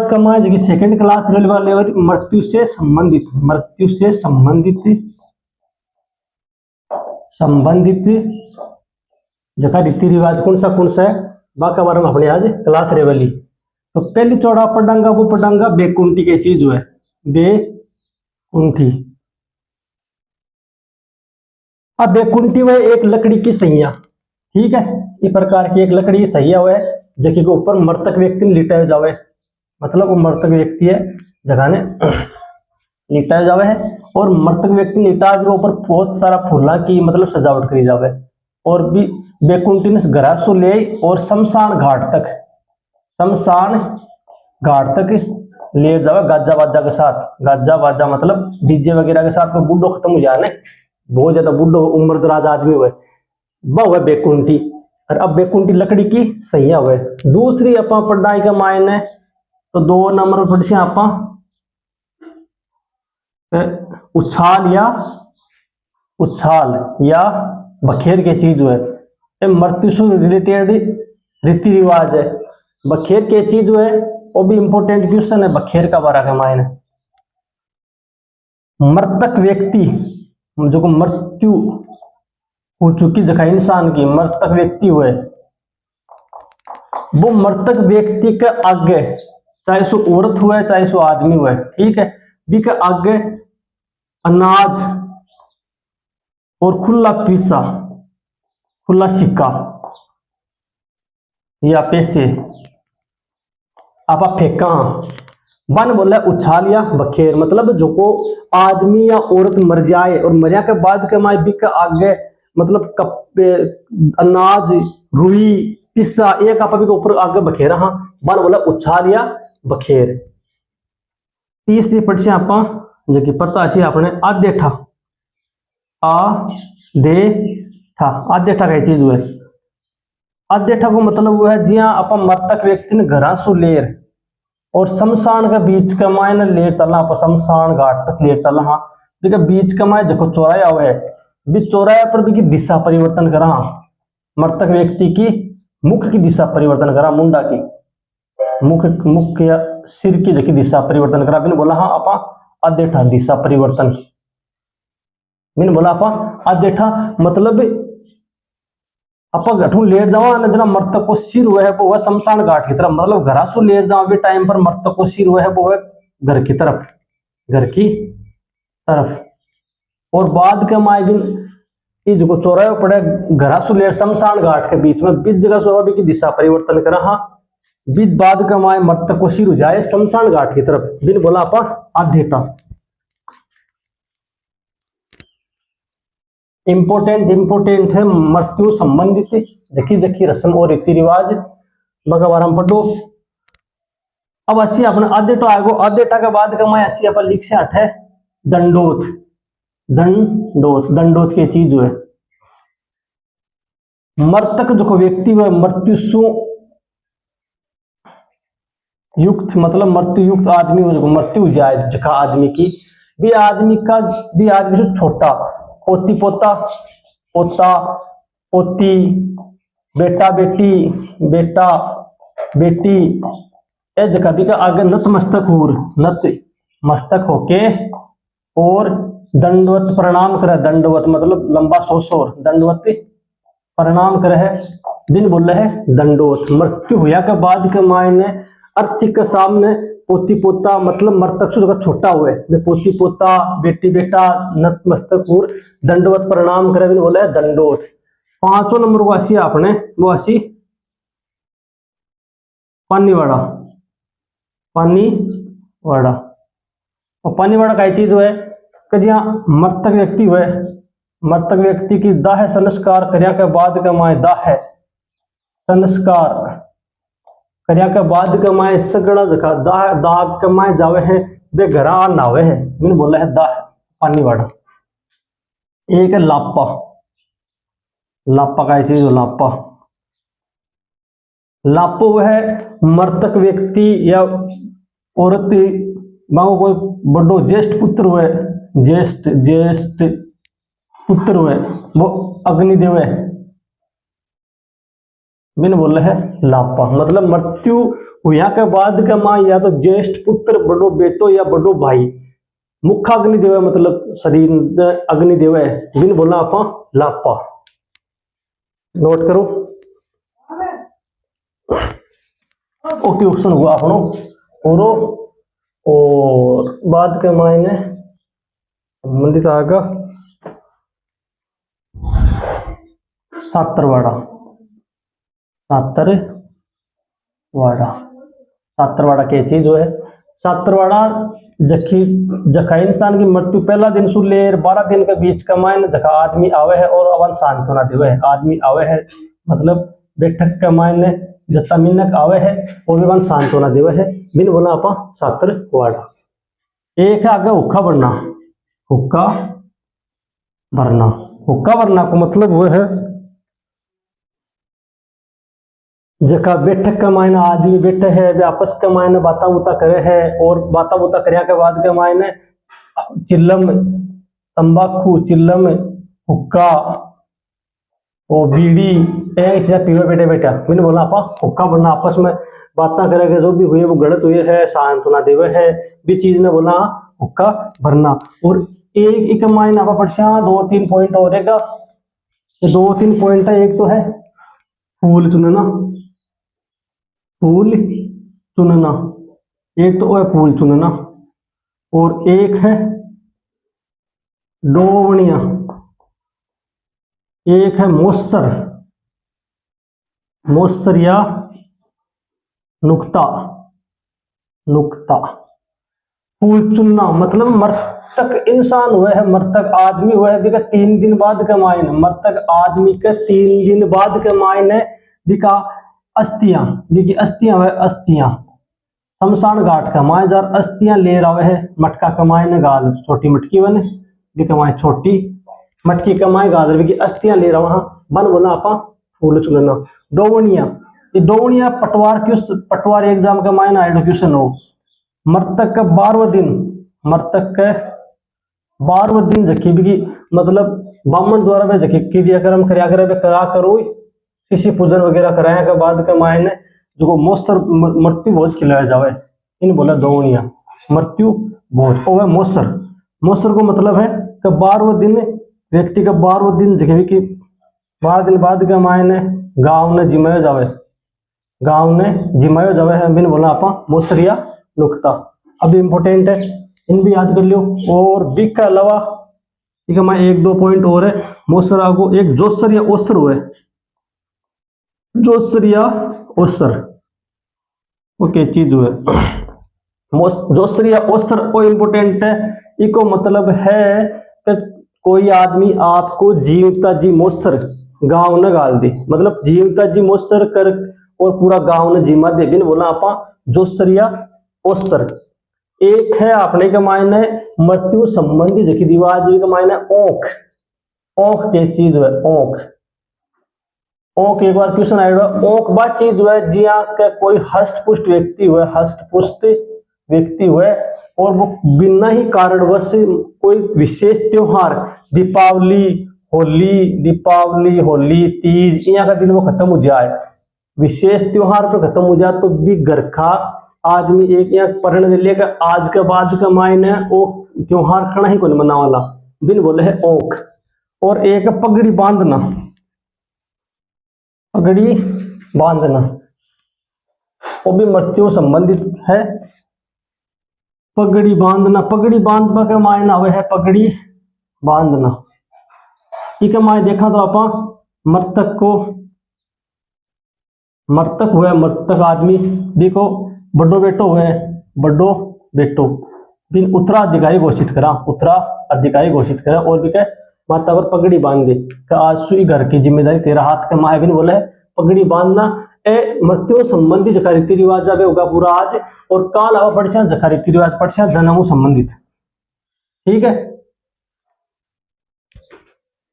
रिवाज का माय जो सेकंड क्लास वाले मृत्यु से संबंधित जगह रीति रिवाज कौन सा है बाका बारे में अपने आज क्लास रेवली। तो पहली चौड़ा पढ़ांगा वो पढ़ांगा बेकुंठी की चीज है बेकुंठी। अब बेकुंठी वह एक लकड़ी की सैया, ठीक है, इस प्रकार की एक लकड़ी की सैया हुआ है जबकि के ऊपर मृतक व्यक्ति लिटाया जावे, मतलब वो मृतक व्यक्ति है जगह ने लिटाया जावे है और मृतक व्यक्ति लिटा के ऊपर बहुत सारा फूला की मतलब सजावट करी जावे और भी बेकुंठी ने घरा सो ले और शमशान घाट तक ले जावे गाजा बाजा के साथ। गाजा बाजा मतलब डीजे वगैरह के साथ में बुढ़ो खत्म हो जाए, बहुत ज्यादा बुढ़ो उम्र दराज आदमी हुए वह हुआ बेकुंठी। और अब बेकुंठी लकड़ी की सैया हुए। दूसरी अपा पढ़ाई का मायने तो 2 नंबर पढ़ से आपा उछाल या बखेर के चीज है, मृत्यु से रिलेटेड रीति रिवाज है। बखेर के चीज है वो भी इंपॉर्टेंट क्वेश्चन है बखेर का बारे का मायने। मृतक व्यक्ति जो को मृत्यु हो चुकी जगह इंसान की मृतक व्यक्ति हुए वो मृतक व्यक्ति के आगे चाहे सो औरत हुआ चाहे सो आदमी हुआ, ठीक है, बी के आगे अनाज और खुला सिक्का या पैसे आप फेंका बन बोला उछाल या बखेर, मतलब जो को आदमी या औरत मर जाए और मरिया के बाद के माए बी के आगे मतलब कप्पे अनाज रुई पिस्सा एक आप के ऊपर आगे बखेरा, हाँ बन बोला उछाल या बखेर। तीसरी पढ़ से आप जो कि पता है अपने आदेठा का चीज हुए। आदेठा को मतलब वो है जिया आप मृतक व्यक्ति ने घरा सु लेर और शमशान के बीच का मायने लेर चलना आप शमशान घाट तक लेर चलना, हाँ ठीक है, बीच का माय जो चौराया हुआ है भी चौराया पर भी की दिशा परिवर्तन करा, मृतक व्यक्ति की मुख की दिशा परिवर्तन करा, मुंडा की मुख या सिर की जो दिशा परिवर्तन करा। मैंने बोला हाँ आपा आदेठा दिशा परिवर्तन, मैंने बोला आपा आदेठा मतलब अपा गठू लेट जावा ना जना मृतक को सिर हुआ है वो शमशान घाट की तरफ, मतलब घरा सो लेट जावा भी टाइम पर मृतक को सिर हुआ है वो घर की तरफ और बाद के माए भी जो चौराहे पड़े घरा सो लेट शमशान घाट के बीच में बीच जगह सो भी की दिशा परिवर्तन करा, हाँ बीच बाद के माए मृतक को सिर हो जाए शमशान घाट की तरफ, बिन बोला आपा आधेटा। इंपोर्टेंट है मृत्यु संबंधित जकी रस्म और रीति रिवाज बगवार हम पढ़ो। अब अस्सी अपने आधेटा आगो आधेटा के बाद का मैं अस्सी अपन लिख से हट है दंडोत की चीज है। मृतक जो व्यक्ति वह मृत्यु सु युक्त मतलब मृत्यु युक्त आदमी मृत्यु जाए जका आदमी की भी आदमी से छोटा पोती पोता पोता पोती बेटा बेटी बेटा बेटी ए जगह भी का आगे नत मस्तक होके और दंडवत प्रणाम करे, दंडवत मतलब लंबा सोर दंडवत प्रणाम करे है, दिन बोल रहे है दंडोत। मृत्यु हुआ के बाद के मायने अर्थिक के सामने पोती पोता मतलब मृतक से छोटा हुए पोती पोता बेटी बेटा नतमस्तक और दंडवत प्रणाम करे बोला है दंडोत। 5वां नंबर को आसी आपने वो आसी पानीवाड़ा और पानीवाड़ा का चीज है कि जहाँ मृतक व्यक्ति हुए मृतक व्यक्ति की दाह संस्कार कर्या के बाद के माए दाह संस्कार कर्या के बाद के माए सगड़ा जगह दाग के माए जावे है वे घरा नावे है, मैंने बोला है दाह पानीवाड़ा। एक है लापा का चीज लापो वह मृतक व्यक्ति या औरत मांगो कोई बड़ो ज्येष्ठ पुत्र हुए ज्येष्ठ पुत्र हुए वो अग्निदेव है, मैंने बोला है लापा मतलब मृत्यु यहाँ के बाद का माँ या तो ज्येष्ठ पुत्र, बड़ो बेटो या बड़ो भाई, मुख्य अग्निदेव है, मतलब शरीर अग्निदेव है, बिन बोलना आप लापा। नोट करो। ओके ऑप्शन हुआ अपनो पूरो। और बाद के मायने संबंधित आगा सातरवाड़ा। सातरवाड़ा के चीज जो है सातरवाड़ा जखा इंसान की मृत्यु पहला दिन सु लेर 12 दिन के बीच का मायने जखा आदमी आवे है और अवन सांत्वना देवे है। आदमी आवे है मतलब बैठक के मायने जत्ता मिनक आवे है और अवन सांत्वना देवे है, बिन बोला आपा सातरवाड़ा। एक है आगे हुक्का भरना। हुक्का भरना को मतलब वो है जका बैठक के मायने आदमी बैठे है, वे आपस के मायने बाता बुता करे है, और बाता बुता करया के बाद के मायने चिल्लम तंबाकू, चिल्लम हुक्का और बीड़ी एक चीज पीवे बैठे बैठा, मैंने बोला आप हुक्का बनना, आपस में बातें करेंगे, जो भी हुए वो गलत हुए है, सांत्वना देवे है, भी चीज ने बोला हुक्का भरना। और एक मायने आप पढ़ा 2-3 पॉइंट हो रहेगा, 2-3 पॉइंट है। एक तो है फूल चुनना, एक तो है फूल चुनना, और एक है डोवनिया, एक है मोस्तर या नुक्ता। फूल चुनना मतलब मृतक इंसान हुआ है, मृतक आदमी हुआ है, बिका 3 दिन बाद के मायने मृतक आदमी के 3 दिन बाद के मायने बिका अस्थियां हुआ है। अस्थियां शमशान घाट का माए जार अस्थियां ले रहा है, मटका कमाए ने गाल छोटी मटकी बने भी कमाए, छोटी मटकी कमाए गादर भी अस्थियां ले रहा वहां बन बोला आपा फूल चुनना। डोवनिया, ये डोवनिया पटवार एग्जाम का मायना आइडो क्वेश्चन हो। मृतक का 12वां दिन जकी भी मतलब ब्राह्मण द्वारा वे जकी क्रियाक्रम करा करो किसी पूजन वगैरह कराया के बाद के मायने जो मोस्तर मृत्यु भोज खिलाया जावे, इन बोला डोवनिया मृत्यु भोज। और मोस्तर को मतलब है कि 12वां दिन व्यक्ति का 12वां दिन जगह की 12 दिन बाद के मायने गांव ने जिमायो जावे है, बिन बोला आप मोस्तर या नुक्ता। अभी इंपोर्टेंट है, इन भी याद कर लियो। और बिक के अलावा ठीक है, मैं 1-2 पॉइंट और है। मोस्तर आगो एक जोसर या ओसर हुए, जोसर या ओसर ओके चीज हुए। जोसर या ओसर को इंपोर्टेंट है, इको मतलब है कि कोई आदमी आपको जीवता जी मोसर गांव ने गाल दी, मतलब जीवता जी मोसर कर और पूरा गांव ने जीमा दे, बिन बोला आप जोसर या ओसर। एक है अपने के मायने मृत्यु संबंधी जकी रिवाज के मायने ओंख के चीज है। ओंख एक बार क्वेश्चन आएगा, ओंख बात चीज है जिया के कोई हष्टपुष्ट व्यक्ति हुए और वो बिना ही कारणवश कोई विशेष त्योहार दीपावली होली तीज यहाँ का दिन वो खत्म हो जाए, विशेष त्योहार पे खत्म हो जाए, तो भी घर का आदमी एक यहाँ पढ़ने लेकर आज के बाद का मायने वो त्योहार खड़ा ही कोई मना वाला, बिन बोले है ओंख। और एक पगड़ी बांधना, वो भी मृत्यु संबंधित है। पगड़ी बांधना के मायना हुए है पगड़ी बांधना। ठीक है, मैं देखा तो आप मृतक हुए, मृतक आदमी देखो बड़ो बेटो बिन उत्तराधिकारी घोषित करा और भी कह माता पर पगड़ी बांध दे कि आज सुई घर की जिम्मेदारी तेरा हाथ के माए, बिन बोले पगड़ी बांधना ए मृत्यु संबंधी जका रीति रिवाज आवे होगा पूरा आज। और काल आवा पड़छा जका रीति रिवाज पड़छा जन्मों संबंधित। ठीक है,